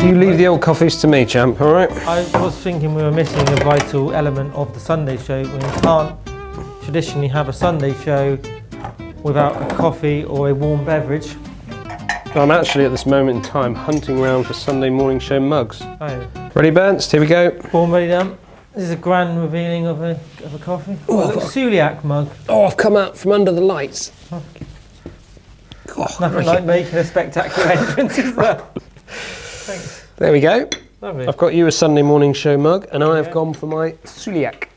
You leave the old coffees to me, champ, all right? I was thinking we were missing a vital element of the Sunday show. We can't traditionally have a Sunday show without a coffee or a warm beverage. I'm actually at this moment in time hunting around for Sunday morning show mugs. Oh, yeah. Ready, Berns? Here we go. Warm, ready, done. This is a grand revealing of a coffee. Oh, a little celiac mug. Oh, I've come out from under the lights. Oh. Oh, Nothing like making a spectacular entrance, is there? Thanks. There we go. Lovely. I've got you a Sunday morning show mug, and I have gone for my celiac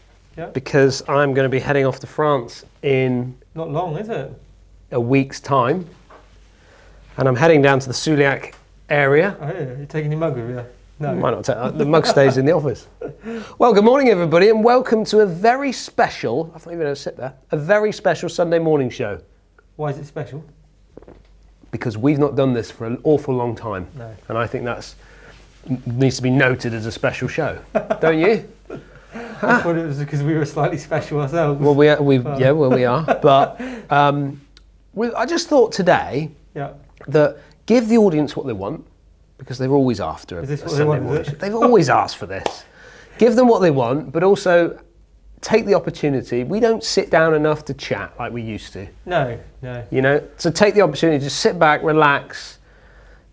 because I'm going to be heading off to France in not long, is it? a week's time, and I'm heading down to the celiac area. Oh, yeah. You're taking your mug with you? No. Why not take that? The mug stays in the office. Well, good morning, everybody, and welcome to a very special, I thought you were going to sit there, a very special Sunday morning show. Why is it special? Because we've not done this for an awful long time. No. And I think that's needs to be noted as a special show. Don't you? I thought it was because we were slightly special ourselves. Well, we are. But I just thought today that give the audience what they want, because they're always after a Sunday morning show. They've always asked for this. Give them what they want, but also take the opportunity. We don't sit down enough to chat like we used to. No. You know, so take the opportunity to sit back, relax,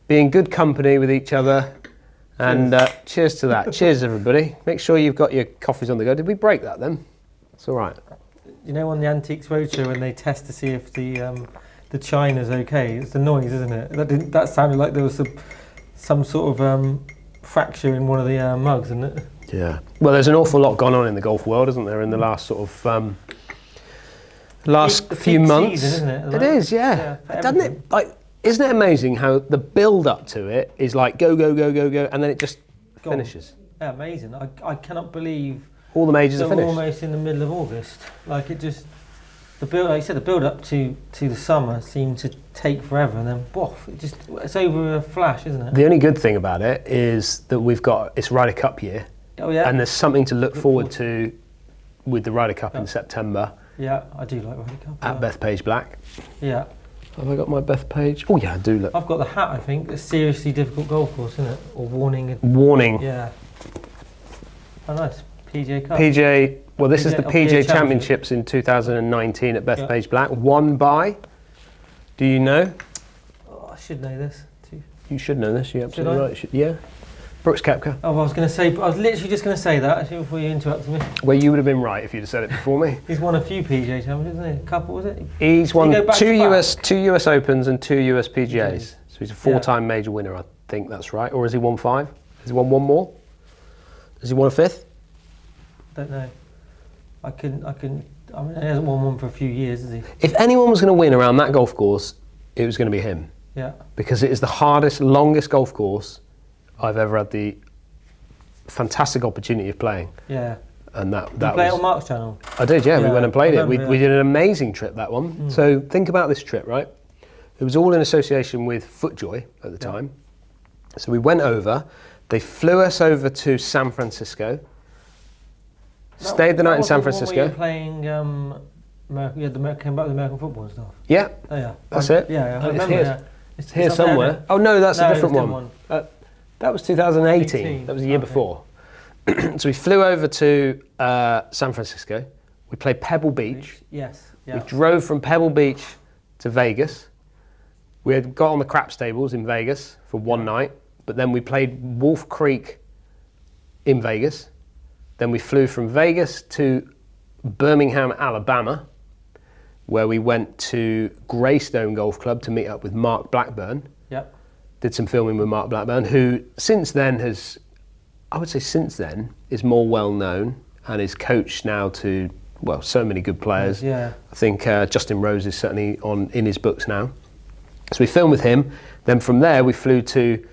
be in good company with each other, and cheers to that. Cheers, everybody. Make sure you've got your coffees on the go. Did we break that then? It's all right. You know, on the Antiques Roadshow when they test to see if the china's okay, it's the noise, isn't it? That sounded like there was some sort of fracture in one of the mugs, isn't it? Yeah. Well, there's an awful lot gone on in the golf world, isn't there, in the last sort of last few months? Season, isn't it? It is, yeah. Doesn't it? Like, isn't it amazing how the build up to it is like go, and then it just finishes? Yeah, amazing. I cannot believe all the majors are finished. Almost in the middle of August. Like it just like you said, the build up to the summer seemed to take forever, and then it's over a flash, isn't it? The only good thing about it is that it's Ryder Cup year. Oh yeah. And there's something to look forward to with the Ryder Cup in September. Yeah, I do like Ryder Cup. At PXG Black. Yeah. Have I got my PXG? Oh yeah, I do look. I've got the hat, I think. A seriously difficult golf course, isn't it? Or warning. Warning. Yeah. Oh nice. PGA Cup. Well, this is the PGA Championships in 2019 at PXG Black. Won by, do you know? Oh, I should know this. You should know this, you're absolutely right. Yeah. Brooks Koepka. Oh, I was literally just going to say that actually before you interrupted me. Well, you would have been right if you'd have said it before me. He's won a few PGA Championships, hasn't he? A couple, was it? He's won two US Opens and 2 US PGAs. So he's a 4-time major winner, I think that's right. Or has he won 5? Has he won one more? Has he won a 5th? Don't know. I mean, he hasn't won one for a few years, has he? If anyone was going to win around that golf course, it was going to be him. Yeah. Because it is the hardest, longest golf course I've ever had the fantastic opportunity of playing. Yeah. And that Did you play it on Mark's channel? I did, yeah. We went and played it. We did an amazing trip, that one. So think about this trip, right? It was all in association with FootJoy at the time. So we went over. They flew us over to San Francisco. Stayed the night in San Francisco. You were playing, came back with American football and stuff. Yeah. Oh yeah. That's it. Yeah, I remember. It's here. It's here somewhere. There. Oh no, that's a different one. That was 2018. That was the year before. So we flew over to San Francisco. We played Pebble Beach. Yes. Yeah. We drove from Pebble Beach to Vegas. We had got on the craps tables in Vegas for one night, but then we played Wolf Creek in Vegas. Then we flew from Vegas to Birmingham, Alabama, where we went to Greystone Golf Club to meet up with Mark Blackburn. Yep. Did some filming with Mark Blackburn, who since then is more well known and is coached now to, well, so many good players. Yeah. I think Justin Rose is certainly in his books now. So we filmed with him. Then from there we flew to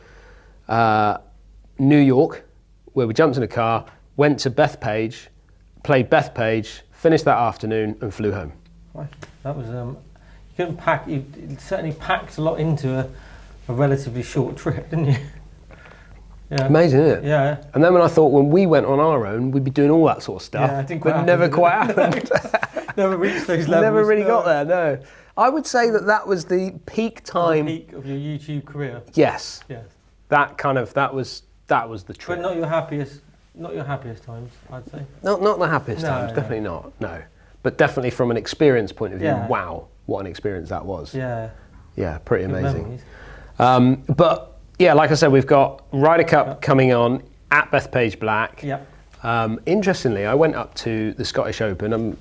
New York, where we jumped in a car, went to Bethpage, played Bethpage, finished that afternoon and flew home. That was you certainly packed a lot into a relatively short trip, didn't you? Yeah. Amazing, isn't it? Yeah. And then when I thought when we went on our own, we'd be doing all that sort of stuff, but never quite happened. Never reached those levels. Never really got there, no. I would say that was the peak time. The peak of your YouTube career. Yes. Yes. that was the trip. But not your happiest times, I'd say. Not the happiest times, definitely not. No, but definitely from an experience point of view. Yeah. Wow, what an experience that was. Yeah. Yeah, pretty Good amazing. memories. But yeah, like I said, we've got Ryder Cup coming on at Bethpage Black. Yep. Interestingly, I went up to the Scottish Open. I'm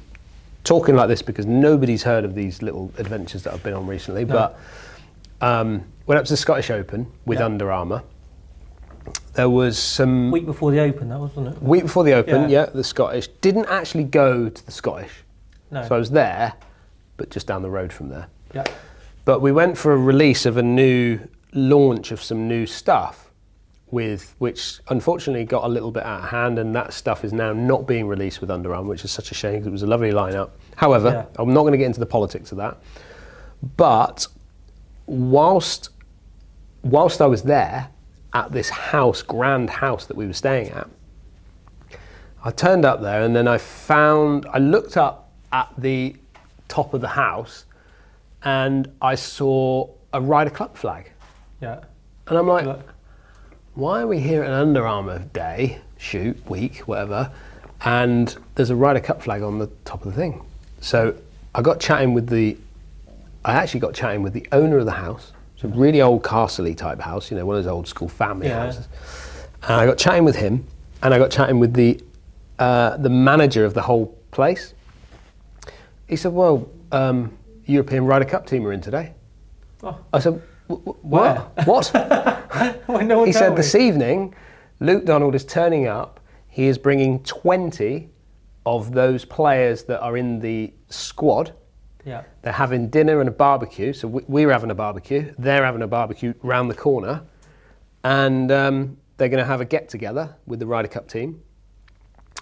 talking like this because nobody's heard of these little adventures that I've been on recently, but went up to the Scottish Open with Under Armour. There was some... Week before the Open, that was, wasn't it? Week before the Open, the Scottish. Didn't actually go to the Scottish. No. So I was there, but just down the road from there. Yeah. But we went for a release of a new launch of some new stuff, which unfortunately got a little bit out of hand, and that stuff is now not being released with Under Armour, which is such a shame because it was a lovely lineup. However, I'm not going to get into the politics of that. But whilst I was there at this grand house that we were staying at, I turned up there and then I looked up at the top of the house and I saw a Ryder Cup flag. Yeah. And I'm like, why are we here at an Under Armour day, week, whatever, and there's a Ryder Cup flag on the top of the thing? So I actually got chatting with the owner of the house. It's a really old castle-y type house, one of those old school family houses. And I got chatting with him, and I got chatting with the manager of the whole place. He said, well, European Ryder Cup team are in today. Oh. I said, what? What? Well, he said, this evening, Luke Donald is turning up. He is bringing 20 of those players that are in the squad. Yeah. They're having dinner and a barbecue. So we're having a barbecue. They're having a barbecue round the corner. And they're going to have a get-together with the Ryder Cup team.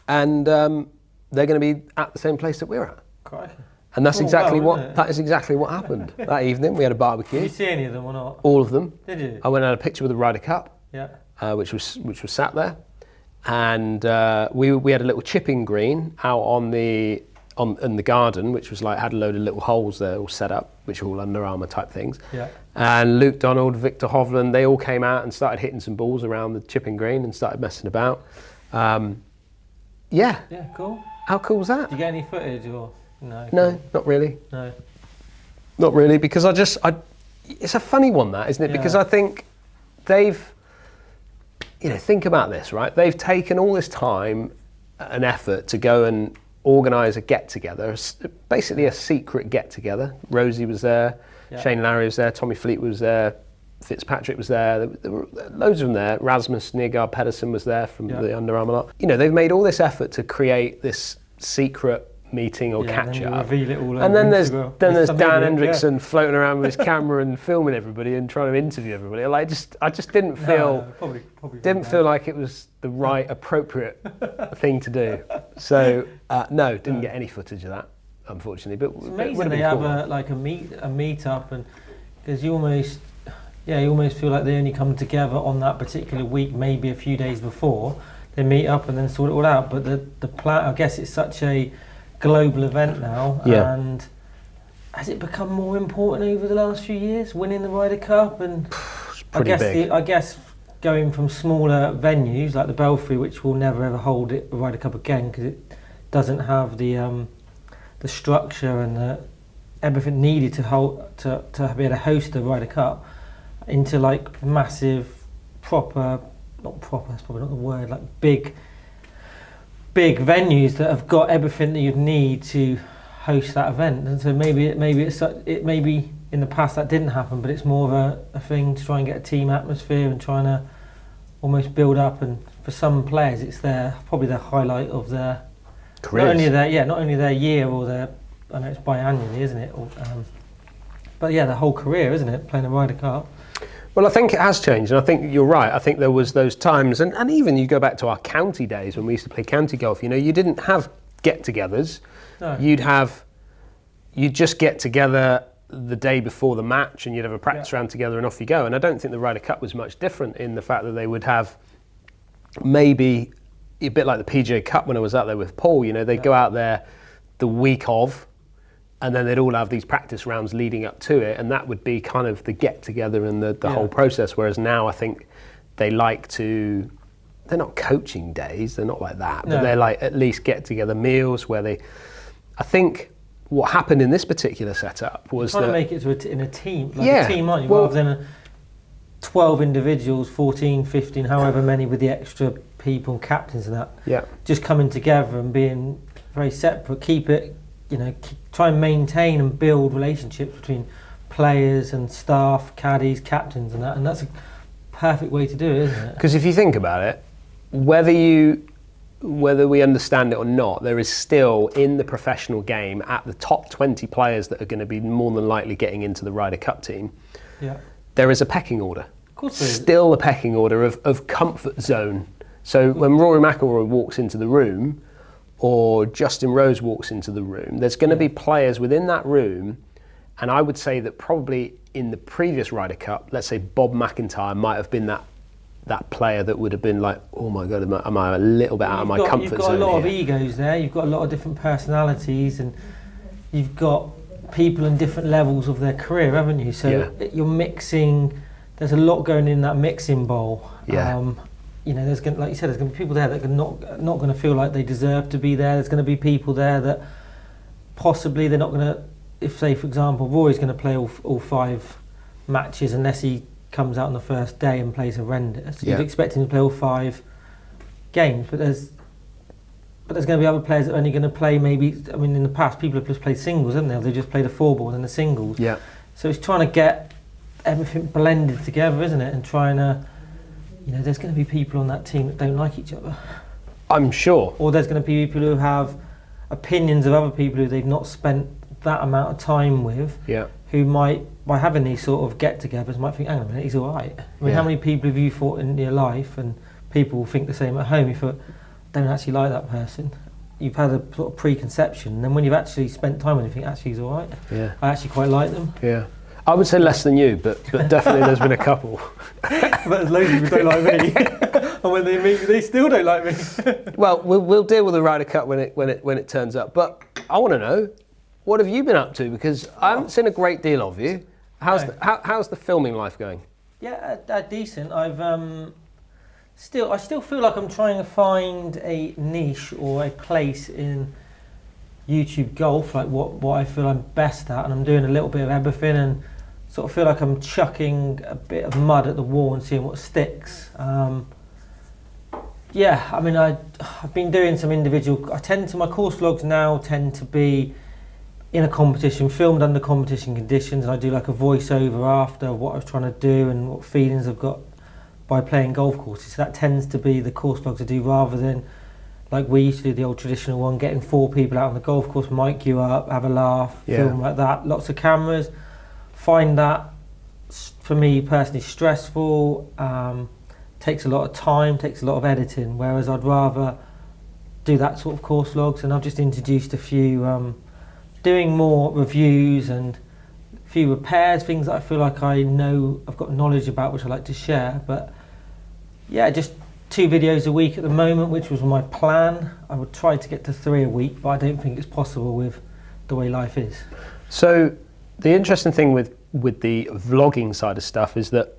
And they're going to be at the same place that we're at. Crikey. And that's exactly what happened that evening. We had a barbecue. Did you see any of them or not? All of them. Did you? I went and had a picture with the Ryder Cup, which was sat there, and we had a little chipping green out in the garden, which was had a load of little holes there all set up, which are all Under Armour type things. Yeah. And Luke Donald, Victor Hovland, they all came out and started hitting some balls around the chipping green and started messing about. Yeah, cool. How cool was that? Did you get any footage or? No, not really. No. Not really, because it's a funny one, that, isn't it? Yeah. Because I think they've, think about this, right? They've taken all this time and effort to go and organise a get-together, basically a secret get-together. Rosie was there, Shane Larry was there, Tommy Fleet was there, Fitzpatrick was there. There were loads of them there. Rasmus Nygaard Pedersen was there from the Under Armour lot. They've made all this effort to create this secret meeting or catch up, and then there's Dan Hendriksen floating around with his camera and filming everybody and trying to interview everybody. I just didn't feel didn't feel like it was the right appropriate thing to do. So didn't get any footage of that, unfortunately. But it's amazing they have a meet up, and because you almost feel like they only come together on that particular week, maybe a few days before they meet up and then sort it all out. But the plan, I guess, it's such a global event now, and has it become more important over the last few years, winning the Ryder Cup? And I guess going from smaller venues like the Belfry, which will never ever hold the Ryder Cup again because it doesn't have the structure and everything needed to be able to host the Ryder Cup, into massive not proper, that's probably not the word, big venues that have got everything that you'd need to host that event. And so maybe in the past that didn't happen, but it's more of a thing to try and get a team atmosphere and trying to almost build up. And for some players, it's probably their highlight of their careers. Not only their year or their, I know it's biannually, isn't it? But their whole career, isn't it? Playing the Ryder Cup. Well, I think it has changed, and I think you're right. I think there was those times, and even you go back to our county days when we used to play county golf, you didn't have get-togethers. No. You'd just get together the day before the match and you'd have a practice round together and off you go. And I don't think the Ryder Cup was much different in the fact that they would have maybe a bit like the PGA Cup when I was out there with Paul, they'd go out there the week of, and then they'd all have these practice rounds leading up to it, and that would be kind of the get-together and the whole process, whereas now I think they like to. They're not coaching days. They're not like that. No. But they're like at least get together meals where they. I think what happened in this particular setup was trying that to make it to in a team, like Yeah, a team, aren't you? well- Rather than 12 individuals, 14, 15, however many with the extra people, captains and that. yeah. Just coming together and being very separate. Keep it, try and maintain and build relationships between players and staff, caddies, captains and that. And that's a perfect way to do it, isn't it? Because if you think about it, whether we understand it or not, there is still in the professional game at the top 20 players that are going to be more than likely getting into the Ryder Cup team. Yeah. There is a pecking order. Of course there is. Still a pecking order of comfort zone. So when Rory McIlroy walks into the room or Justin Rose walks into the room, there's going to be players within that room, and I would say that probably in the previous Ryder Cup, let's say Bob McIntyre might have been that player that would have been like, oh my God, am I a little bit out of my comfort zone? You've got a lot of here? egos there, you've got a lot of different personalities, and you've got people in different levels of their career, haven't you? So you're mixing, there's a lot going in that mixing bowl. Yeah. There's going, like you said, there's going to be people there that are not going to feel like they deserve to be there. There's going to be people there that possibly they're not going to, if say for example Rory's going to play all 5 matches unless he comes out on the first day and plays horrendous. You'd expect him to play all 5 games, but there's going to be other players that are only going to play maybe. I mean, in the past, people have just played singles, haven't they? They've just played a 4-ball and the singles. Yeah. So it's trying to get everything blended together, isn't it? And trying to, there's going to be people on that team that don't like each other. I'm sure. Or there's going to be people who have opinions of other people who they've not spent that amount of time with. Yeah. Who might, by having these sort of get-togethers, might think, hang on a minute, he's all right. I mean, how many people have you fought in your life, and people think the same at home? You thought, don't actually like that person. You've had a sort of preconception, and then when you've actually spent time with them, you think, actually, he's all right. Yeah. I actually quite like them. Yeah. I would say less than you, but definitely there's been a couple. But there's loads of people who don't like me, and when they meet me, they still don't like me. Well, we'll deal with the Ryder Cup when it turns up. But I want to know, what have you been up to? Because I haven't seen a great deal of you. How's the filming life going? Yeah, decent. I still feel like I'm trying to find a niche or a place in YouTube golf, like what I feel I'm best at, and I'm doing a little bit of everything, and sort of feel like I'm chucking a bit of mud at the wall and seeing what sticks. I've been doing some individual. My course vlogs now tend to be in a competition, filmed under competition conditions, and I do like a voiceover after what I was trying to do and what feelings I've got by playing golf courses. So that tends to be the course vlogs I do, rather than like we used to do the old traditional one, getting 4 people out on the golf course, mic you up, have a laugh, film like that, lots of cameras. Find that, for me personally, stressful, takes a lot of time, takes a lot of editing, whereas I'd rather do that sort of course vlogs. And I've just introduced a few, doing more reviews and a few repairs, things that I feel like I know I've got knowledge about, which I like to share. But yeah, just 2 videos a week at the moment, which was my plan. I would try to get to 3 a week, but I don't think it's possible with the way life is. So the interesting thing with the vlogging side of stuff is that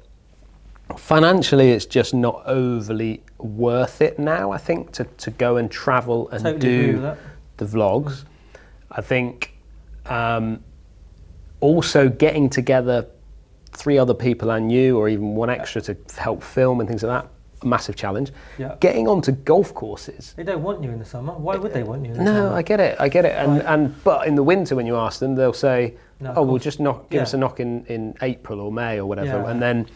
financially it's just not overly worth it now, I think, to go and travel and Totally do the vlogs. I think also getting together 3 other people and you, or even 1 extra to help film and things like that, a massive challenge. Yeah. Getting onto golf courses. They don't want you in the summer. Why would they want you in the summer? No, I get it. But in the winter when you ask them, they'll say, we'll just give us a knock in April or May or whatever. Yeah. And then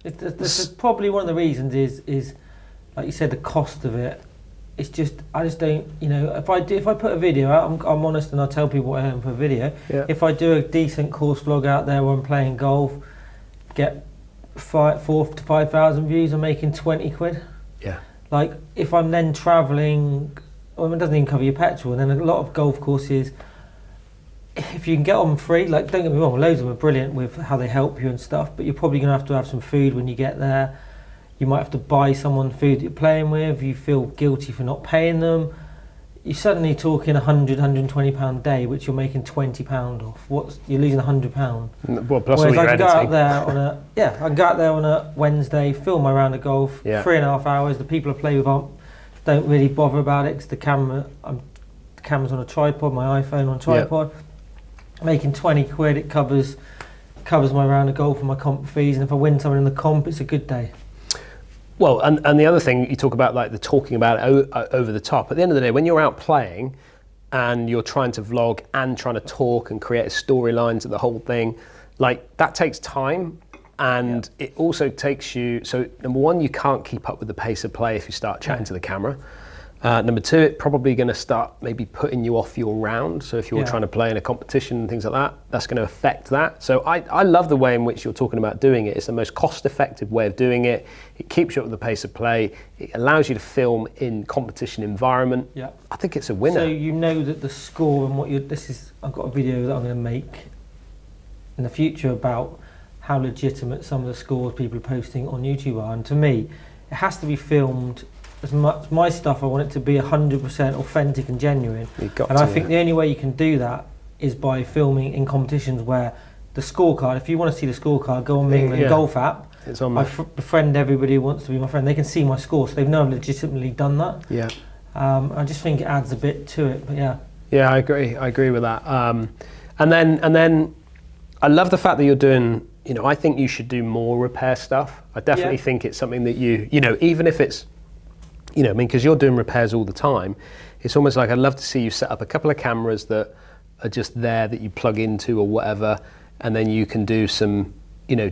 it's probably one of the reasons is like you said, the cost of it. It's just, I just don't, if I put a video out, I'm honest and I tell people what I earn for a video. Yeah. If I do a decent course vlog out there where I'm playing golf, get 4,000 to 5,000 views, I'm making 20 quid. Yeah. Like if I'm then travelling, it doesn't even cover your petrol. And then a lot of golf courses, if you can get on free, like don't get me wrong, loads of them are brilliant with how they help you and stuff, but you're probably going to have some food when you get there. You might have to buy someone food that you're playing with. You feel guilty for not paying them. you're suddenly talking 100, 120 pound a day, which you're making 20 pound off. You're losing 100 pound. Well, plus all Whereas your I can go editing. out there on a I can go out there on a Wednesday, film my round of golf, 3.5 hours. The people I play with don't really bother about it because the camera's on a tripod, my iPhone on a tripod. Making 20 quid, it covers my round of golf and my comp fees, and if I win something in the comp, it's a good day. Well, and the other thing you talk about, like the talking about it over the top. At the end of the day, when you're out playing and you're trying to vlog and trying to talk and create a storyline to the whole thing, like that takes time, and it also takes you. So number one, you can't keep up with the pace of play if you start chatting to the camera. Number two, it's probably going to start maybe putting you off your round. So if you're trying to play in a competition and things like that, that's going to affect that. So I love the way in which you're talking about doing it. It's the most cost-effective way of doing it. It keeps you up with the pace of play. It allows you to film in competition environment. Yeah. I think it's a winner. So you know that the score and I've got a video that I'm going to make in the future about how legitimate some of the scores people are posting on YouTube are. And to me, it has to be filmed. As much my stuff, I want it to be 100% authentic and genuine. I think the only way you can do that is by filming in competitions where the scorecard, if you want to see the scorecard, go on the Golf app. It's on I befriend everybody who wants to be my friend. They can see my score, so they've known I've legitimately done that. Yeah. I just think it adds a bit to it, but yeah. Yeah, I agree with that. And then I love the fact that you're doing, I think you should do more repair stuff. I definitely think it's something that even if it's, because you're doing repairs all the time, it's almost like I'd love to see you set up a couple of cameras that are just there that you plug into or whatever, and then you can do some,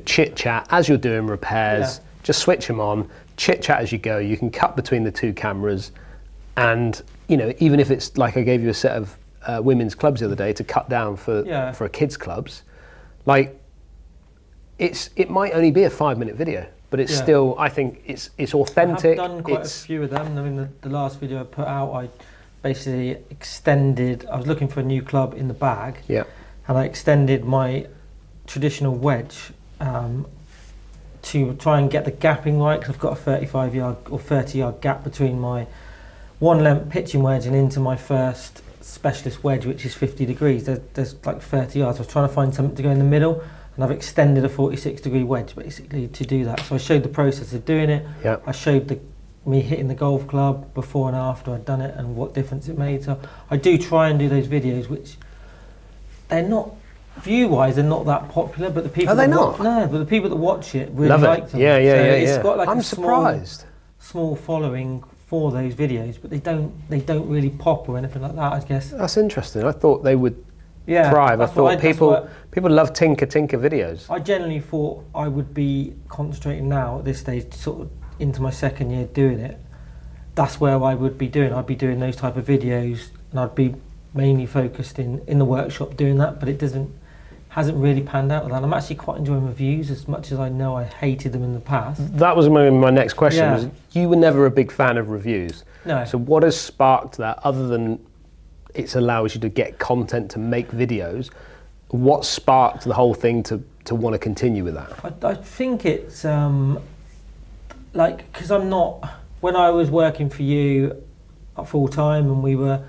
chit chat as you're doing repairs. Just switch them on, chit chat as you go. You can cut between the two cameras, and even if it's like I gave you a set of women's clubs the other day to cut down for a kids' clubs, like it might only be a 5-minute video. But it's still, I think it's authentic. I've done quite a few of them. I mean, the last video I put out, I basically extended, I was looking for a new club in the bag, and I extended my traditional wedge to try and get the gapping right, because I've got a 35-yard or 30-yard gap between my one-length pitching wedge and into my first specialist wedge, which is 50 degrees. There's like 30 yards. I was trying to find something to go in the middle. And I've extended a 46-degree wedge basically to do that. So I showed the process of doing it. I showed me hitting the golf club before and after I'd done it and what difference it made. So I do try and do those videos, which they're not, view-wise, they're not that popular. But the people but the people that watch it really like them. It's got like surprised. Small following for those videos, but they don't really pop or anything like that, I guess. That's interesting. I thought they would. Thrive. I thought people love tinker videos. I generally thought I would be concentrating now at this stage, sort of into my second year doing it. That's where I would be doing. I'd be doing those type of videos, and I'd be mainly focused in the workshop doing that. But it hasn't really panned out with that. I'm actually quite enjoying reviews as much as I know I hated them in the past. That was my next question. Was you were never a big fan of reviews. No. So what has sparked that other than it allows you to get content to make videos? What sparked the whole thing to want to continue with that? I think it's because I'm not, when I was working for you full time and we were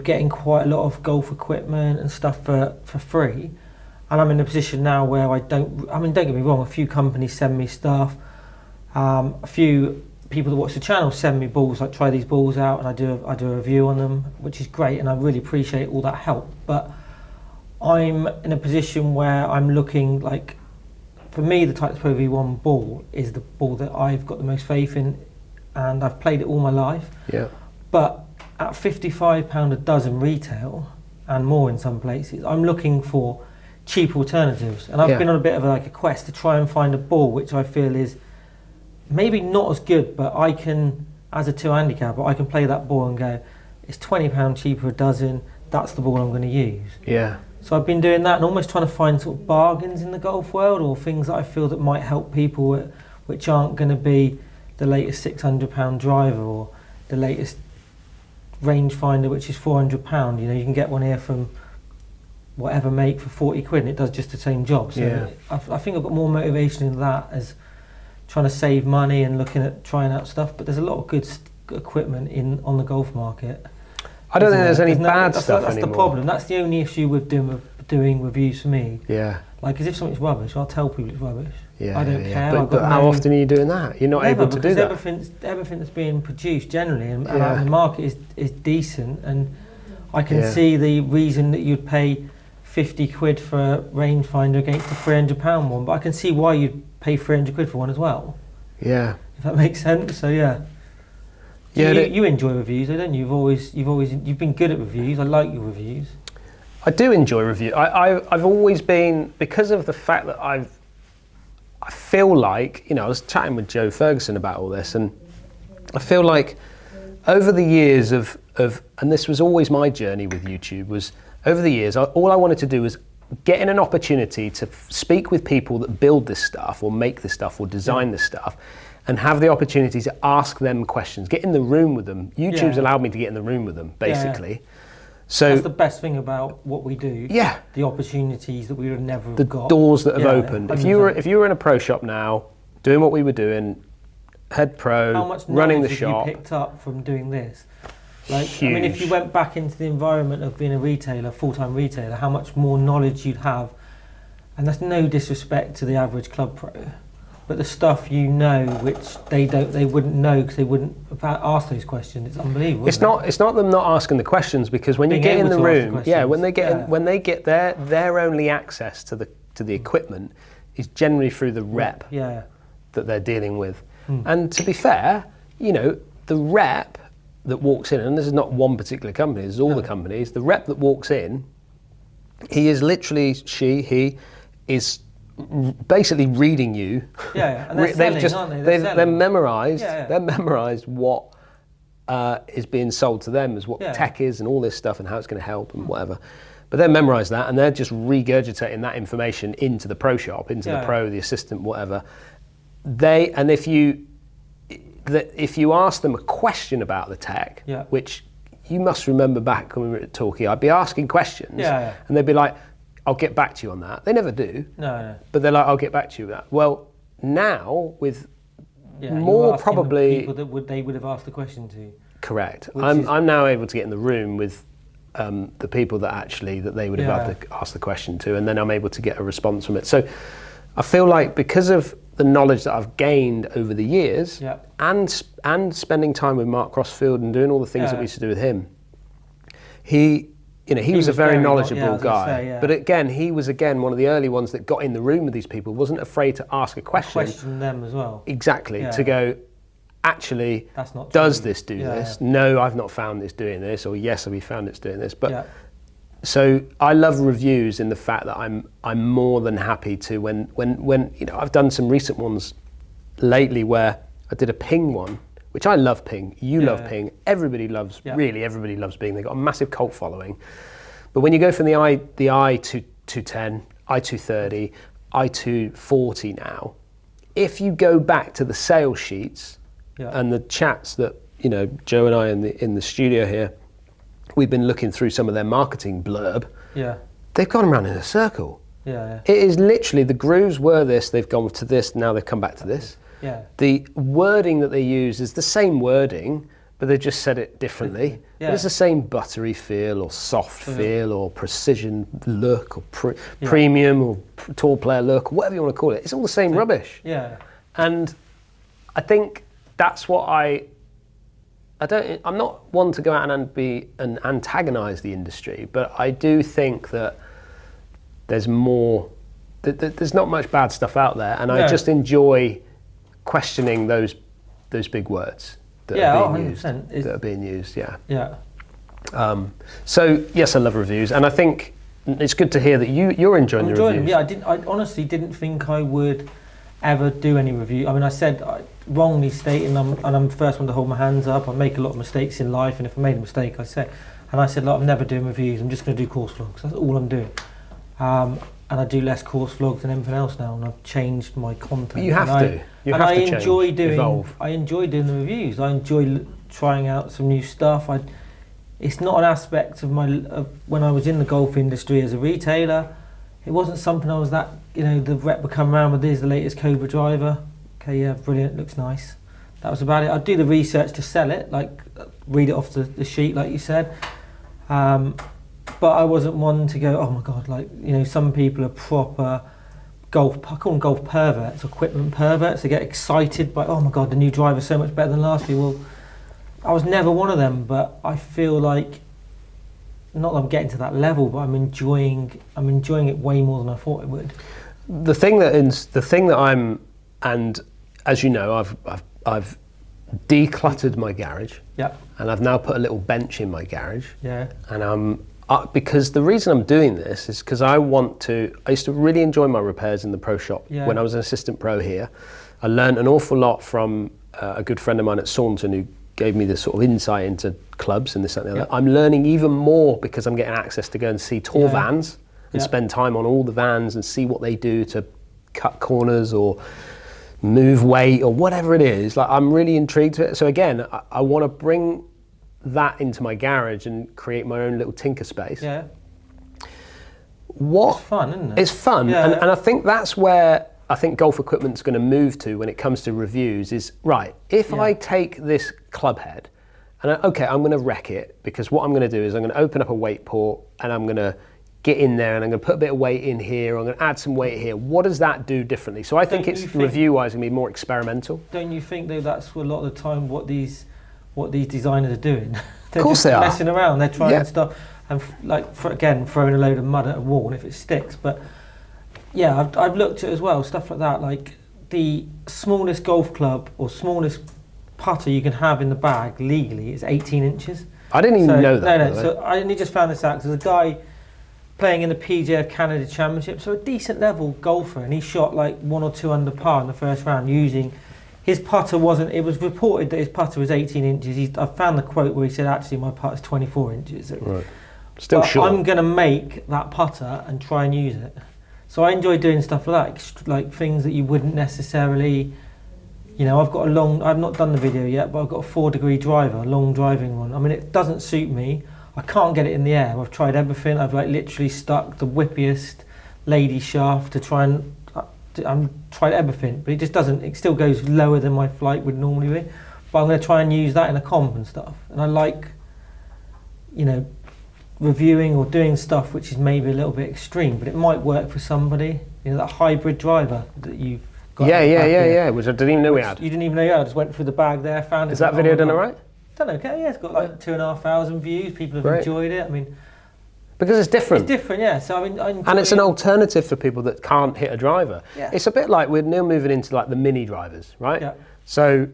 getting quite a lot of golf equipment and stuff for free, and I'm in a position now where don't get me wrong, a few companies send me stuff, a few people that watch the channel send me balls, like try these balls out, and I do a review on them, which is great, and I really appreciate all that help. But I'm in a position where I'm looking like, for me, the Titleist Pro V1 ball is the ball that I've got the most faith in, and I've played it all my life. Yeah. But at £55 a dozen retail, and more in some places, I'm looking for cheap alternatives, and I've been on a bit of a quest to try and find a ball which I feel is maybe not as good, but I can, as a 2 handicapper, I can play that ball and go, it's £20 cheaper a dozen, that's the ball I'm going to use. Yeah. So I've been doing that and almost trying to find sort of bargains in the golf world, or things that I feel that might help people, which aren't going to be the latest £600 driver or the latest rangefinder, which is £400. You can get one here from whatever make for 40 quid and it does just the same job. So I think I've got more motivation in that as trying to save money and looking at trying out stuff, but there's a lot of good equipment on the golf market. I don't think there's any no, bad stuff that's anymore. the problem. That's the only issue with doing reviews for me. Yeah. Like, as if something's rubbish, I'll tell people it's rubbish. Yeah, I don't care. But how often are you doing that? You're not able to do that. Everything that's being produced generally and the market is decent, and I can see the reason that you'd pay 50 quid for a rangefinder against a £300 one, but I can see why you'd pay 300 quid for one as well. Yeah. If that makes sense. So yeah. You enjoy reviews, don't you? You've been good at reviews. I like your reviews. I do enjoy review. I've always been, because of the fact that I feel like, I was chatting with Joe Ferguson about all this, and I feel like over the years of and this was always my journey with YouTube, was over the years, all I wanted to do was getting an opportunity to speak with people that build this stuff or make this stuff or design this stuff, and have the opportunity to ask them questions, get in the room with them. YouTube's allowed me to get in the room with them, basically. Yeah. So that's the best thing about what we do. Yeah. The opportunities that we would never have got. The doors that have opened. Yeah, if you were in a pro shop now, doing what we were doing, head pro, how much running the knowledge shop. have you picked up from doing this? Like, huge. I mean, if you went back into the environment of being a retailer, full-time retailer, how much more knowledge you'd have. And that's no disrespect to the average club pro, but the stuff which they wouldn't know because they wouldn't have asked those questions. It's unbelievable. It's not them not asking the questions, because when you get in the room, when they get their only access to the equipment is generally through the rep that they're dealing with. And to be fair, the rep that walks in, and this is not one particular company, this is all the companies, the rep that walks in, he is literally, he is basically reading you. And they're selling, aren't they? They're memorised. They're memorised what is being sold to them as what tech is and all this stuff and how it's going to help and whatever. But they're memorised that, and they're just regurgitating that information into the pro shop, into the pro, the assistant, whatever. If you ask them a question about the tech, which you must remember back when we were at Torquay, I'd be asking questions, and they'd be like, I'll get back to you on that. They never do. No. But they're like, I'll get back to you with that. Well, now with more probably people that they would have asked the question to. Correct. I'm now able to get in the room with the people that they would have had to ask the question to, and then I'm able to get a response from it. So I feel like because of the knowledge that I've gained over the years, and spending time with Mark Crossfield and doing all the things that we used to do with him, he was a very knowledgeable guy. But again, he was one of the early ones that got in the room with these people, wasn't afraid to ask a question. Question them as well. Exactly, to go, actually, that's not does true. this do this? No, I've not found this doing this, or yes, we found it's doing this. But so I love reviews in the fact that I'm more than happy to when I've done some recent ones lately where I did a Ping one, which I love Ping, you love Ping, everybody loves, really everybody loves Ping, they've got a massive cult following. But when you go from the i210, i230, i240 now, if you go back to the sales sheets and the chats that, Joe and I in the studio here, we've been looking through some of their marketing blurb, they've gone around in a circle. It is literally, the grooves were this, they've gone to this, now they've come back to this. The wording that they use is the same wording, but they've just said it differently. But it's the same buttery feel or soft feel or precision look or premium or tall player look, or whatever you want to call it. It's all the same rubbish. And I think that's what I'm not one to go out and antagonise the industry, but I do think that there's more, there's not much bad stuff out there, and I just enjoy questioning those big words that are being used. So yes, I love reviews, and I think it's good to hear that you're enjoying the reviews. I honestly didn't think I would ever do any review. I mean, I wrongly stating, and I'm the first one to hold my hands up. I make a lot of mistakes in life, and if I made a mistake, I said, look, I'm never doing reviews. I'm just going to do course vlogs. That's all I'm doing. And I do less course vlogs than anything else now, and I've changed my content. But you have to. I enjoy doing the reviews. I enjoy trying out some new stuff. It's not an aspect of when I was in the golf industry as a retailer. It wasn't something I was that, the rep would come around with, this is the latest Cobra driver. Okay, yeah, brilliant, looks nice. That was about it. I'd do the research to sell it, like read it off the sheet, like you said. But I wasn't one to go, oh my God, like, you know, some people are proper golf, I call them golf perverts, equipment perverts. They get excited by, oh my God, the new driver's so much better than last year. Well, I was never one of them, but I feel like, not that I'm getting to that level, but I'm enjoying it way more than I thought it would. The thing that I'm, and as you know, I've decluttered my garage. Yeah. And I've now put a little bench in my garage. Yeah. And because the reason I'm doing this is because I used to really enjoy my repairs in the pro shop when I was an assistant pro here. I learned an awful lot from a good friend of mine at Saunton who gave me this sort of insight into clubs and this and the other. I'm learning even more because I'm getting access to go and see tour vans and spend time on all the vans and see what they do to cut corners or move weight or whatever it is. Like, I'm really intrigued to it. So again, I want to bring that into my garage and create my own little tinker space. Yeah. It's fun, isn't it? It's fun, and I think that's where I think golf equipment's going to move to when it comes to reviews. Is right. If I take this club head, and I'm going to wreck it, because what I'm going to do is I'm going to open up a weight port and I'm going to get in there and I'm going to put a bit of weight in here. I'm going to add some weight here. What does that do differently? So I think it's review-wise going to be more experimental. Don't you think though that's a lot of the time what these designers are doing? Of course they are. Messing around. They're trying stuff and throwing a load of mud at a wall if it sticks. But yeah, I've looked at it as well, stuff like that. Like the smallest golf club or smallest putter you can have in the bag legally is 18 inches. I didn't even know that. No. So I only just found this out because there's a guy playing in the PGA of Canada Championship, so a decent level golfer, and he shot like 1 or 2 under par in the first round using his putter. It was reported that his putter was 18 inches. I found the quote where he said, actually my putter's 24 inches. Right. Still short. I'm going to make that putter and try and use it. So I enjoy doing stuff like things that you wouldn't necessarily, you know, I've not done the video yet, but I've got a 4-degree driver, a long driving one. I mean, it doesn't suit me. I can't get it in the air. I've tried everything. I've like literally stuck the whippiest lady shaft to try and, I'm tried everything, but it just doesn't, it still goes lower than my flight would normally be. But I'm going to try and use that in a comp and stuff. And I like, you know, reviewing or doing stuff which is maybe a little bit extreme, but it might work for somebody. You know, that hybrid driver that you've got. Yeah, which I didn't even know we had. You didn't even know you had. I just went through the bag there, found it. Is that video done all right? Done okay, yeah. It's got like 2,500 views. People have enjoyed it. I mean, because it's different. It's different, yeah. So I mean, and it's an alternative for people that can't hit a driver. Yeah. It's a bit like we're now moving into like the mini drivers, right? Yeah. So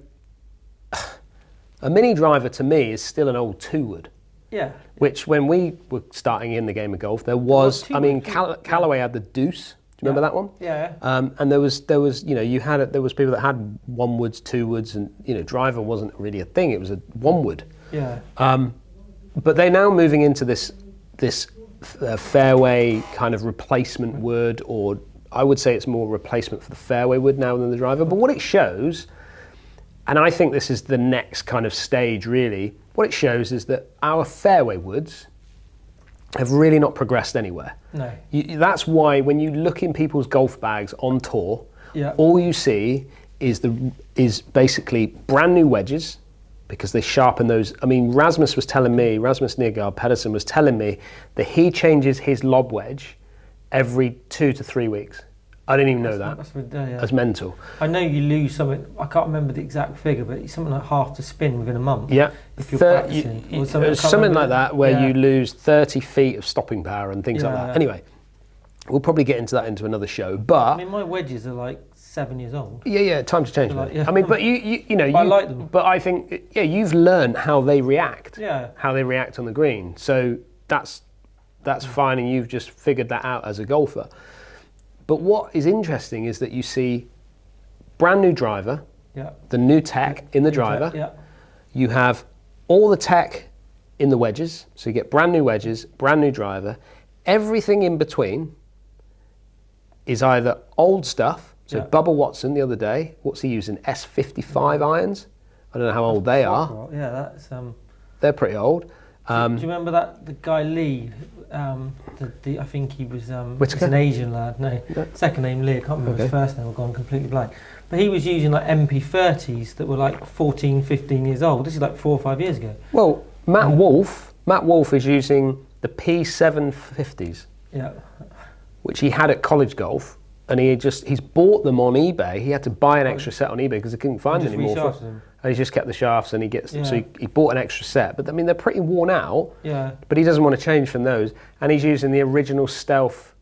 a mini driver to me is still an old 2-wood. Yeah. Which when we were starting in the game of golf, there was, I mean, Callaway had the Deuce. Do you remember that one? Yeah. And there was, you know, there was people that had 1-woods, 2-woods, and you know, driver wasn't really a thing. It was a 1-wood. Yeah. But they're now moving into this fairway kind of replacement wood, or I would say it's more replacement for the fairway wood now than the driver. But what it shows, and I think this is the next kind of stage really, what it shows is that our fairway woods have really not progressed anywhere. No. That's why when you look in people's golf bags on tour, all you see is basically brand new wedges, because they sharpen those. I mean, Rasmus Nergaard Pedersen was telling me that he changes his lob wedge every 2 to 3 weeks. I didn't even know that. That's mental. I know you lose something, I can't remember the exact figure, but it's something like half the spin within a month. Yeah. If you're practicing. Something like that, where you lose 30 feet of stopping power and things like that. Anyway, we'll probably get into that into another show, but... I mean, my wedges are like 7 years old. Yeah, time to change them. I mean, but you know... I like them. But I think, you've learned how they react. Yeah. How they react on the green. So that's fine, and you've just figured that out as a golfer. But what is interesting is that you see brand new driver, the new tech in the driver. You have all the tech in the wedges, so you get brand new wedges, brand new driver. Everything in between is either old stuff. So Bubba Watson the other day, what's he using? S55 irons? I don't know how old they are. Yeah, that's... They're pretty old. Do you remember the guy Lee? I think he was Whitaker? an Asian lad. No, second name Lee. I can't remember his first name. I've gone completely blank. But he was using like MP30s that were like 14, 15 years old. This is like 4 or 5 years ago. Well, Matt Wolf Matt Wolf is using the P750s, which he had at College Golf, and he's bought them on eBay. He had to buy an extra set on eBay because he couldn't find any more. And he's just kept the shafts, and so he bought an extra set. But I mean, they're pretty worn out. Yeah. But he doesn't want to change from those, and he's using the original Stealth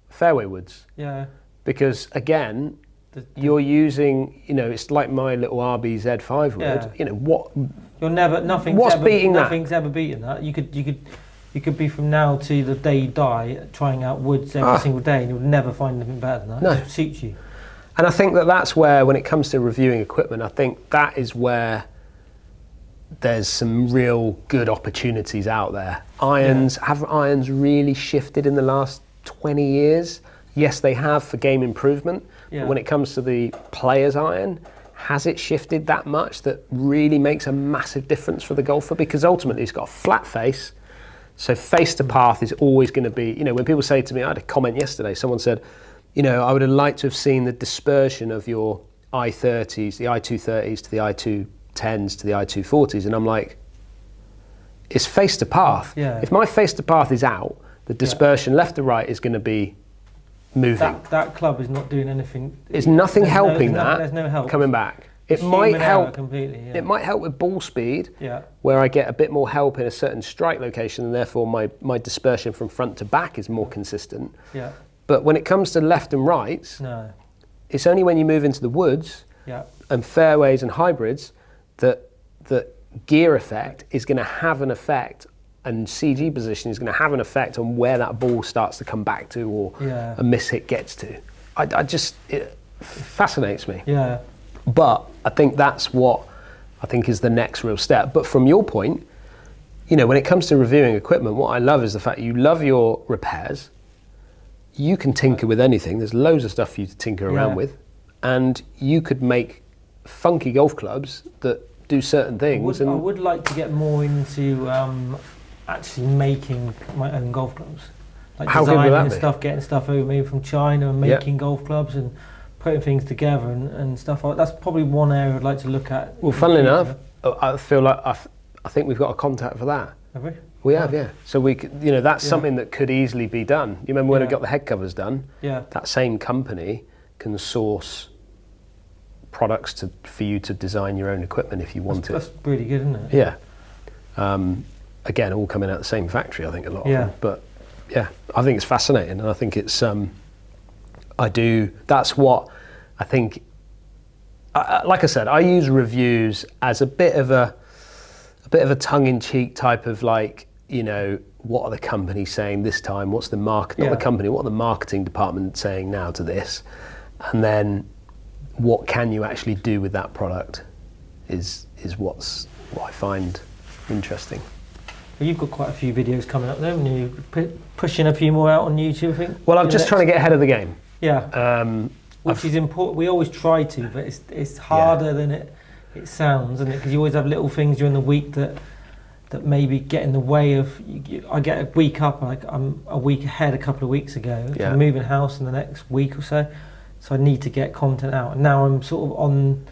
fairway woods. Yeah. Because again, you're using, it's like my little RBZ 5 wood. Yeah. What? You'll never. Nothing's ever beaten that. You could be from now to the day you die trying out woods every single day, and you'll never find anything better than that. No. It suits you. And I think that's where, when it comes to reviewing equipment, I think that is where there's some real good opportunities out there. Have irons really shifted in the last 20 years? Yes, they have, for game improvement. Yeah. But when it comes to the player's iron, has it shifted that much that really makes a massive difference for the golfer? Because ultimately it's got a flat face, so face to path is always going to be, when people say to me, I had a comment yesterday, someone said, I would have liked to have seen the dispersion of your I-30s, the I-230s to the I-210s to the I-240s, and I'm like, it's face to path. Yeah. If my face to path is out, the dispersion left to right is going to be moving. That club is not doing anything. There's nothing helping that. There's no help coming back. It might help completely. Yeah. It might help with ball speed, where I get a bit more help in a certain strike location, and therefore my dispersion from front to back is more consistent. Yeah. But when it comes to left and rights, it's only when you move into the woods and fairways and hybrids that gear effect is going to have an effect, and CG position is going to have an effect on where that ball starts to come back to, or a mishit gets to. It fascinates me. Yeah. But I think that's what I think is the next real step. But from your point, when it comes to reviewing equipment, what I love is the fact you love your repairs. You can tinker with anything. There's loads of stuff for you to tinker around with, and you could make funky golf clubs that do certain things. I would like to get more into actually making my own golf clubs, like designing stuff, getting stuff over maybe from China, and making golf clubs and putting things together and stuff like that. That's probably one area I'd like to look at. Well, funnily enough, I feel like I think we've got a contact for that. Have we? We have, yeah. So we could, that's something that could easily be done. You remember when we got the head covers done? Yeah. That same company can source products for you to design your own equipment if you want it. That's really good, isn't it? Yeah. Again, all coming out of the same factory, I think, a lot of them. But yeah, I think it's fascinating, and I think it's, that's what I think, like I said, I use reviews as a bit of a tongue-in-cheek type of what are the companies saying this time? What's the what are the marketing department saying now to this? And then what can you actually do with that product is what I find interesting. Well, you've got quite a few videos coming up there, haven't you? Pushing a few more out on YouTube, I think. Well, I'm just trying to get ahead of the game. Yeah. Which is important. We always try to, but it's harder than it sounds, isn't it? Because you always have little things during the week that maybe get in the way of. I get a week up, like I'm a week ahead a couple of weeks ago. Yeah. I'm moving house in the next week or so I need to get content out. And now I'm sort of on.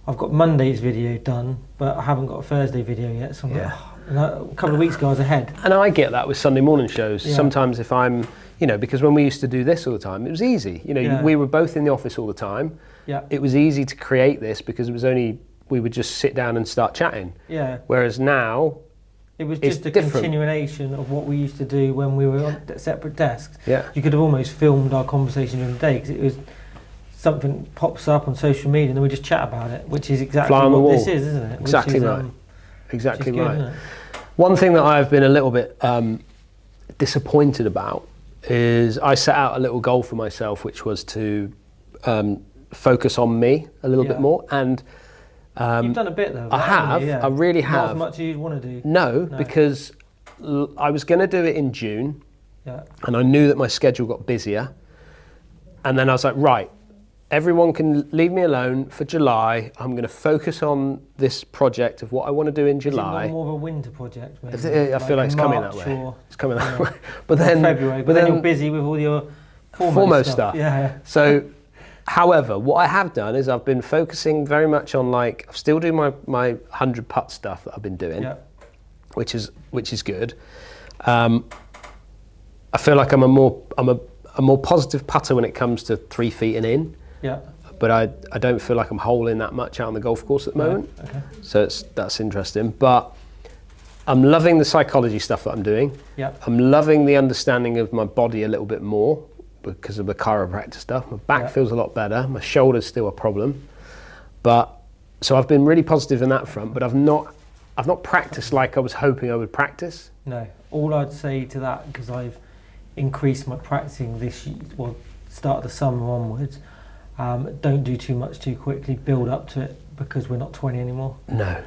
I've got Monday's video done, but I haven't got a Thursday video yet. So a couple of weeks ago I was ahead. And I get that with Sunday morning shows. Yeah. Sometimes if I'm, because when we used to do this all the time, it was easy. We were both in the office all the time. Yeah. It was easy to create this because it was only. We would just sit down and start chatting. Yeah. Whereas now, it was just a continuation of what we used to do when we were on separate desks. Yeah. You could have almost filmed our conversation during the day because it was something pops up on social media and then we just chat about it, which is exactly what this is, isn't it? Exactly right. Exactly right. One thing that I've been a little bit disappointed about is I set out a little goal for myself, which was to focus on me a little bit more. And you've done a bit though. I have. I really have. Not as much as you'd want to do. No, because I was going to do it in June, and I knew that my schedule got busier. And then I was like, right, everyone can leave me alone for July. I'm going to focus on this project of what I want to do in July. Is it more of a winter project? Maybe? I feel like it's coming that way. It's coming that way. But then February. But then you're busy with all your foremost stuff. Yeah. So. However, what I have done is I've been focusing very much on I'm still doing my 100 putt stuff that I've been doing. Yeah. which is good. I feel like I'm a more positive putter when it comes to 3 feet and in. Yeah. But I don't feel like I'm holing that much out on the golf course at the moment. Okay. So that's interesting. But I'm loving the psychology stuff that I'm doing. Yeah. I'm loving the understanding of my body a little bit more because of the chiropractor stuff. My back feels a lot better. My shoulder's still a problem. But so I've been really positive in that front, but I've not practiced like I was hoping I would practice. No. All I'd say to that, because I've increased my practicing this year, well, start of the summer onwards, don't do too much too quickly, build up to it, because we're not 20 anymore. No.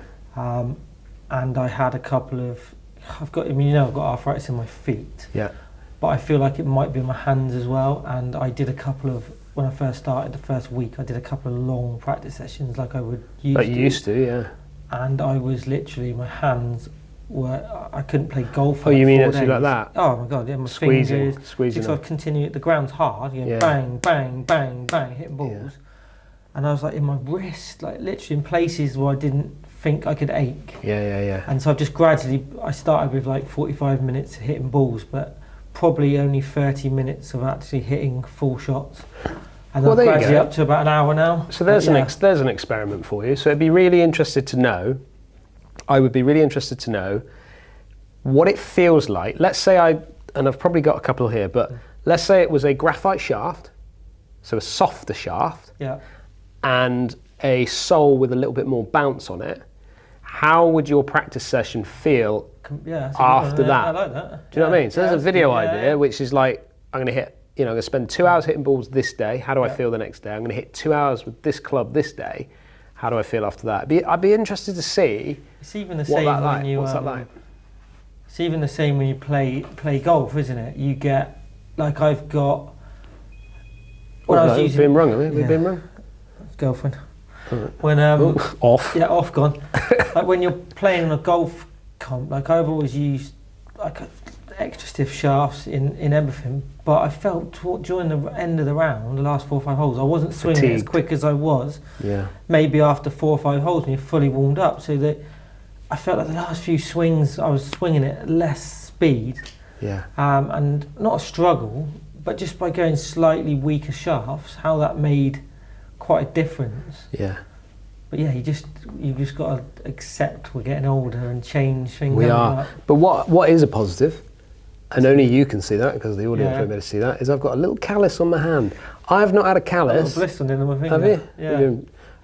And I had a couple of, I've got arthritis in my feet. Yeah. But I feel like it might be in my hands as well. And I did a couple of, when I first started, the first week, I did a couple of long practice sessions like I would used to. Yeah. And I was literally, my hands were, I couldn't play golf for you mean 4 actually days. like that? Oh my God, yeah, my Squeezing fingers. So I continue, the ground's hard, bang, bang, bang, bang, hitting balls. Yeah. And I was like in my wrist, like literally in places where I didn't think I could ache. Yeah. And so I've just gradually, I started with like 45 minutes hitting balls, but probably only 30 minutes of actually hitting full shots. And I'm gradually up to about an hour now. So there's an experiment for you. So I'd be really interested to know, I would be really interested to know what it feels like. Let's say and I've probably got a couple here, but let's say it was a graphite shaft, so a softer shaft, and a sole with a little bit more bounce on it. How would your practice session feel after that? I like that. Do you know what I mean? So there's a video idea, which is like, I'm going to hit, I'm going to spend 2 hours hitting balls this day. How do I feel the next day? I'm going to hit 2 hours with this club this day. How do I feel after that? I'd be interested to see. It's even the same when you. What's that like? It's even the same when you play golf, isn't it? You get, like I've got. When I was using. Been wrong, have we? We've been wrong. Girlfriend. Right. When off. Yeah, off gone. Like when you're playing on a golf comp, like I've always used like extra stiff shafts in everything, but I felt during the end of the round, the last 4 or 5 holes, I wasn't swinging it as quick as I was. Yeah. Maybe after 4 or 5 holes when you're fully warmed up, so that I felt like the last few swings I was swinging it at less speed. Yeah. And not a struggle, but just by going slightly weaker shafts, how that made quite a difference. Yeah. But yeah, you just got to accept we're getting older and change things. We are. But what is a positive, and only you can see that because the audience won't be able to see that, is I've got a little callus on my hand. I've not had a callus. A blister on my finger. Have you? Yeah.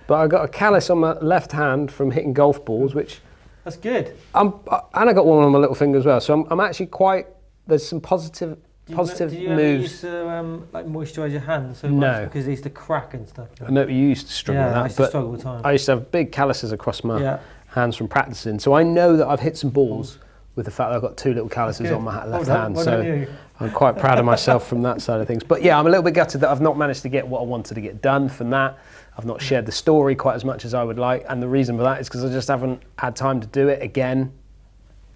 But I got a callus on my left hand from hitting golf balls, which. That's good. And I got one on my little finger as well. So I'm actually quite. There's some positive moves. Did you ever used to like moisturise your hands so much because they used to crack and stuff? I know you used to struggle with that. I used to struggle all the time. I used to have big calluses across my hands from practicing. So I know that I've hit some balls with the fact that I've got 2 little calluses on my left hand. So I'm quite proud of myself from that side of things. But yeah, I'm a little bit gutted that I've not managed to get what I wanted to get done from that. I've not shared the story quite as much as I would like. And the reason for that is because I just haven't had time to do it. Again,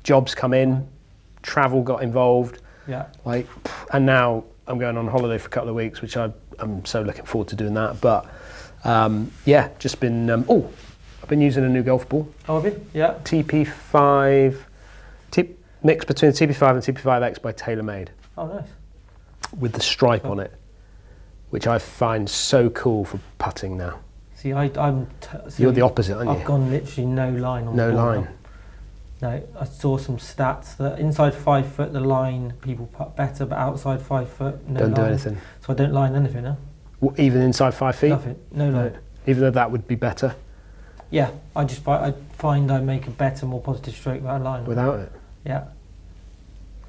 jobs come in, travel got involved. Yeah. And now I'm going on holiday for a couple of weeks, which I'm so looking forward to doing that. But just been. I've been using a new golf ball. Oh, have you? Yeah. TP5, mix between TP5 and TP5X by TaylorMade. Oh, nice. With the stripe on it, which I find so cool for putting now. See, you're the opposite, aren't you? I've gone literally no line on the ball. No line. No, I saw some stats that inside 5 foot the line people putt better, but outside 5 foot no line. Don't do anything. So I don't line anything now. Even inside 5 feet? Nothing. No line. Even though that would be better. Yeah, I find I make a better, more positive stroke without a line. Without it. Yeah.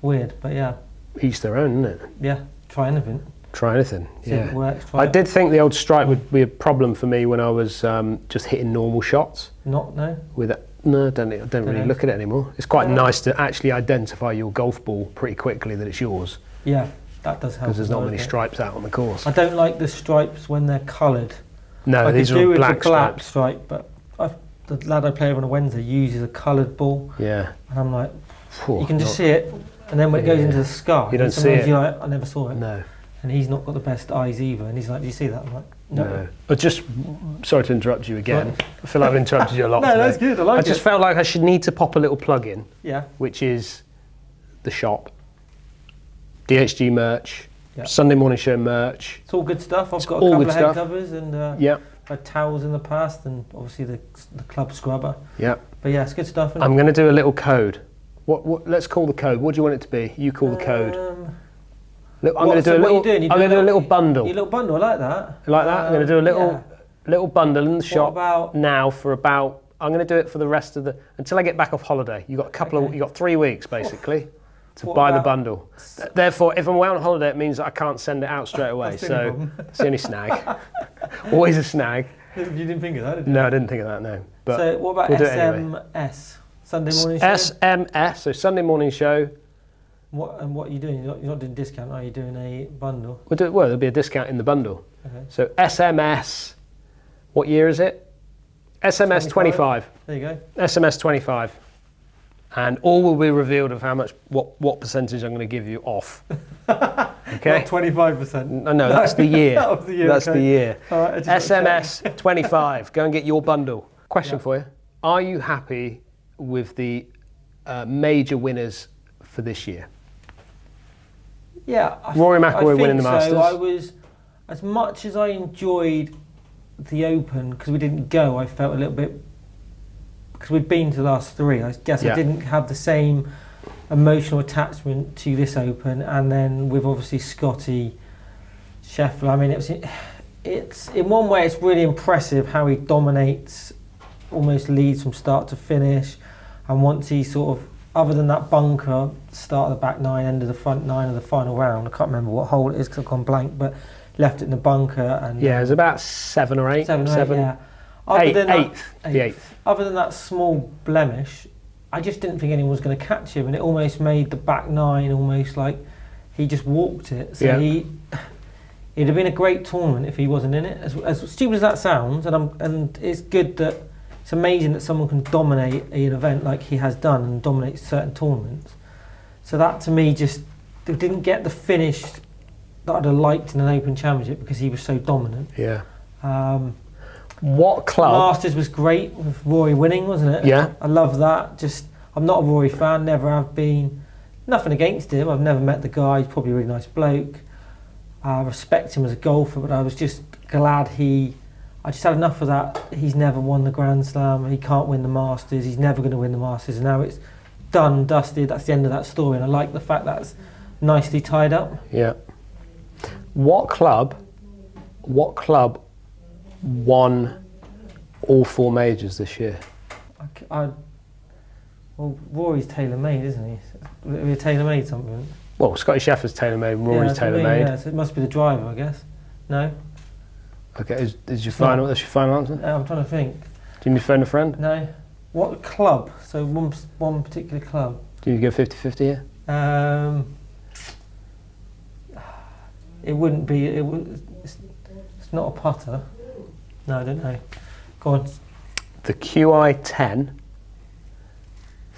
Weird, but yeah. Each their own, isn't it? Yeah. Try anything. Try anything. See if it works. I did think the old stripe would be a problem for me when I was just hitting normal shots. No. No, I don't really look at it anymore. It's quite nice to actually identify your golf ball pretty quickly that it's yours. Yeah, that does help. Because there's not many stripes out on the course. I don't like the stripes when they're coloured. No, these are black stripes. Stripe, but the lad I play with on a Wednesday uses a coloured ball. Yeah. And I'm like, you can just see it, and then when it goes into the sky, you don't see it. You're like, I never saw it. No. And he's not got the best eyes either, and he's like, do you see that? I'm like, no. But just sorry to interrupt you again. I feel like I've interrupted you a lot No, today. that's good. I like it. I just felt like I should need to pop a little plug in, Yeah. which is the shop, DHG merch, Yeah. Sunday Morning Show merch. It's all good stuff. I've got a all couple good of head stuff. covers and Yeah, had towels in the past, and obviously the club scrubber. yeah. But yeah, it's good stuff. I'm going to do a little code. What? Let's call the code. What do you want it to be? You call the code. I'm going to do a little. I'm going to do a little bundle. Your little bundle, I like that. Like that. I'm going to do a little bundle in the shop about now for about. I'm going to do it for the rest of until I get back off holiday. You got a couple of. You got 3 weeks basically to buy the bundle. Therefore, if I'm away on holiday, it means that I can't send it out straight away. So it's the only snag. Always a snag. You didn't think of that, did you? No, I didn't think of that. No. But so what about we'll SMS? Sunday morning show? SMS, so Sunday Morning Show. What are you doing? You're not doing discount, are you? Doing a bundle? Well, there'll be a discount in the bundle. Okay. So SMS, what year is it? SMS 25. There you go. SMS 25. And all will be revealed of how much, what percentage I'm going to give you off. Okay? Not 25%. No, that's the year. That was the year. That's okay. the year. All right, I just got to SMS 25. Go and get your bundle. Question Yeah. for you. Are you happy with the major winners for this year? Yeah, Rory McIlroy think winning the Masters. So. I was, as much as I enjoyed the Open, because we didn't go, I felt a little bit, because we'd been to the last 3, I guess Yeah. I didn't have the same emotional attachment to this Open, and then with obviously Scotty, Scheffler, I mean, it's in one way it's really impressive how he dominates, almost leads from start to finish, and once he sort of, other than that bunker, start of the back 9, end of the front 9 of the final round, I can't remember what hole it is because I've gone blank, but left it in the bunker. And Yeah, it was about 7 or 8. 7 or 8, yeah. Eighth. Other than that small blemish, I just didn't think anyone was going to catch him, and it almost made the back 9 almost like he just walked it. So Yeah. it'd have been a great tournament if he wasn't in it. As stupid as that sounds, and it's good that it's amazing that someone can dominate an event like he has done and dominate certain tournaments. So that to me just they didn't get the finish that I'd have liked in an Open Championship because he was so dominant. Yeah. What club? Masters was great with Rory winning, wasn't it? Yeah. I love that. Just I'm not a Rory fan, never have been. Nothing against him. I've never met the guy. He's probably a really nice bloke. I respect him as a golfer, but I was just glad I just had enough of that. He's never won the Grand Slam. He can't win the Masters. He's never going to win the Masters. And now it's done, dusted. That's the end of that story. And I like the fact that's nicely tied up. Yeah. What club won all 4 majors this year? Well, Rory's tailor-made, isn't he? We're tailor-made something. Well, Scotty Scheffler's tailor-made, and Rory's that's what I mean, tailor-made. yeah, so it must be the driver, I guess. No? Okay, is your final? That's your final answer? I'm trying to think. Do you need to phone a friend? No. What club? So one particular club. Do you go 50-50 here? It wouldn't be. It's not a putter. No, I don't know. Go on. The QI10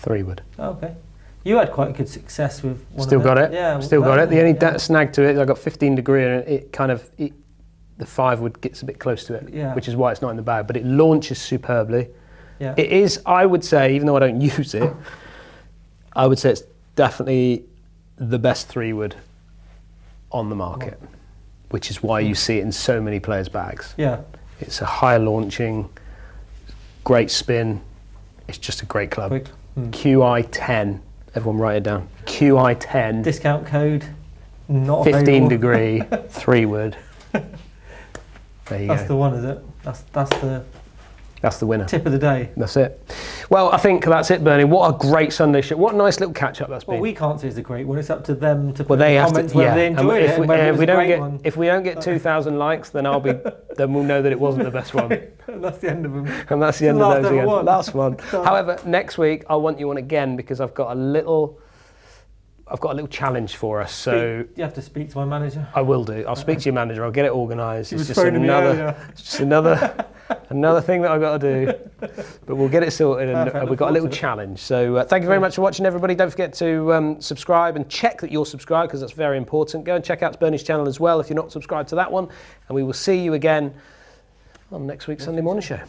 3-wood. Oh, okay. You had quite good success with one Still of got them. it. Yeah. Still got it. The only yeah. snag to it is I got 15 degree and it kind of the 5-wood gets a bit close to it, Yeah. which is why it's not in the bag. But it launches superbly. Yeah. It is, I would say, even though I don't use it, I would say it's definitely the best 3-wood on the market, which is why you see it in so many players' bags. Yeah. It's a high launching, great spin. It's just a great club. Quick. QI10. Everyone write it down. QI10. Discount code. Not 15 available. degree 3-wood. There you That's go. the one, is it? That's the winner. tip of the day. That's it. Well, I think that's it, Bernie. What a great Sunday show. What a nice little catch up that's been. Well, we can't say it's a great one. It's up to them to Well, put they in the have comments to. whether Yeah. they And enjoyed it and whether it was a great one. If we don't get 2,000 likes, then then we'll know that it wasn't the best one. And that's the end of them. And that's the end Last of those ever again. one. Last one. However, next week I want you on again because I've got a little challenge for us. So You have to speak to my manager. I will do. I'll speak to your manager. I'll get it organised. It's was just phoning me earlier. another thing that I've got to do. But we'll get it sorted, and Perfect. we've got a Look little forward to it. challenge. So thank you very much for watching, everybody. Don't forget to subscribe and check that you're subscribed because that's very important. Go and check out Bernie's channel as well if you're not subscribed to that one. And we will see you again on next week's Sunday morning show.